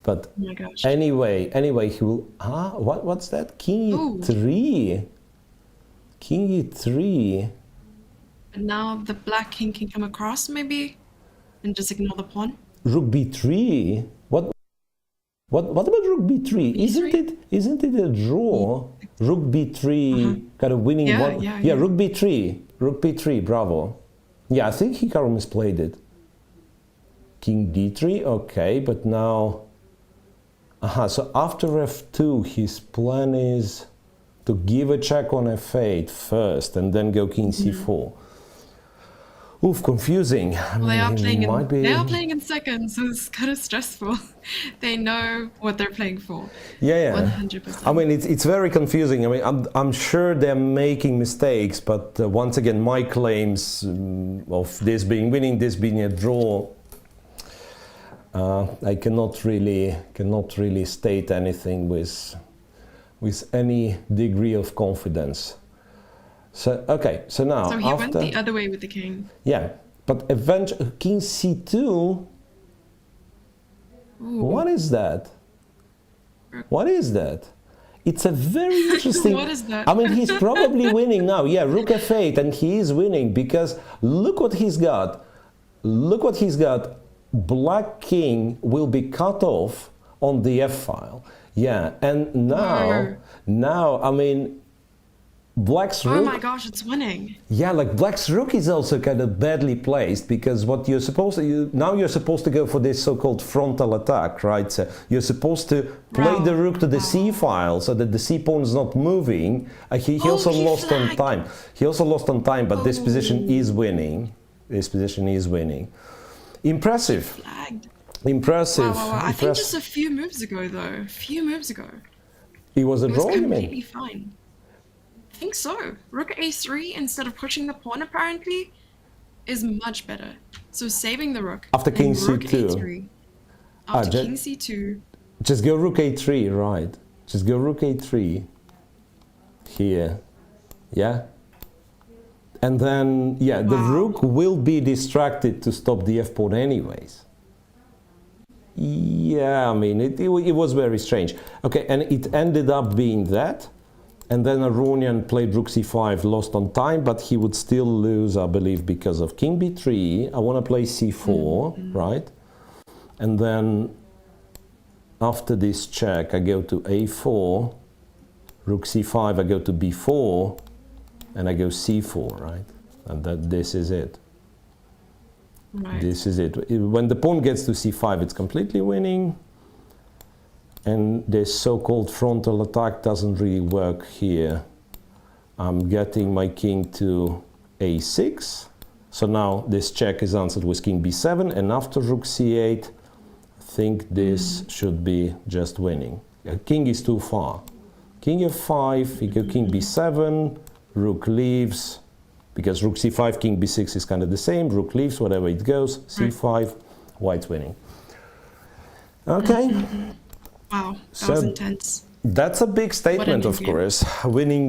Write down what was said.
But Oh my gosh. anyway, he will. What's that? King e3. King e3. And now the black king can come across, maybe, and just ignore the pawn. Rook b3. What about rook b3? Isn't it a draw? Rook b3, kind of winning one. Yeah, rook b3. Rook b3, bravo. Yeah, I think Hikaru misplayed it. King d3, okay, but now... so after f2, his plan is to give a check on f8 first and then go king c4. Oof, confusing. Well, they are playing in seconds, so it's kind of stressful. They know what they're playing for. Yeah. 100%. I mean, it's very confusing. I mean, I'm sure they're making mistakes, but once again, my claims of this being winning, this being a draw, I cannot really state anything with any degree of confidence. So okay, so now so he went the other way with the king. Yeah, but eventually king c2. Ooh. What is that? What is that? It's a very interesting. What is that? I mean, he's probably winning now. Yeah, rook f8, and he is winning because look what he's got. Look what he's got. Black king will be cut off on the f file. Yeah, and now I mean. Black's rook. Oh my gosh, it's winning. Yeah, like black's rook is also kind of badly placed because what you're supposed to now you're supposed to go for this so-called frontal attack, right? So you're supposed to play the rook to the c file so that the c pawn is not moving. He also lost on time. He also lost on time, but this position is winning. This position is winning. Impressive. Impressive. Wow. I think just a few moves ago, though. It was a draw, you mean? Completely fine. I think so. Rook a3 instead of pushing the pawn apparently is much better. So saving the rook. After king rook c2. a3. After king c2. Just go rook a3, right. Just go rook a3 here. Yeah? And then, yeah, the rook will be distracted to stop the f pawn anyways. Yeah, I mean, it was very strange. Okay, and it ended up being that. And then Aronian played rook c5, lost on time, but he would still lose, I believe, because of king b3. I want to play c4, right? And then after this check, I go to a4, rook c5, I go to b4, and I go c4, right? And this is it. Right. This is it. When the pawn gets to c5, it's completely winning. And this so-called frontal attack doesn't really work here. I'm getting my king to a6. So now this check is answered with king b7. And after rook c8, I think this should be just winning. King is too far. King f5, you go king b7, rook leaves. Because rook c5, king b6 is kind of the same. Rook leaves, whatever it goes. c5, white's winning. Okay. Wow, that was intense. That's a big statement, of course. Winning with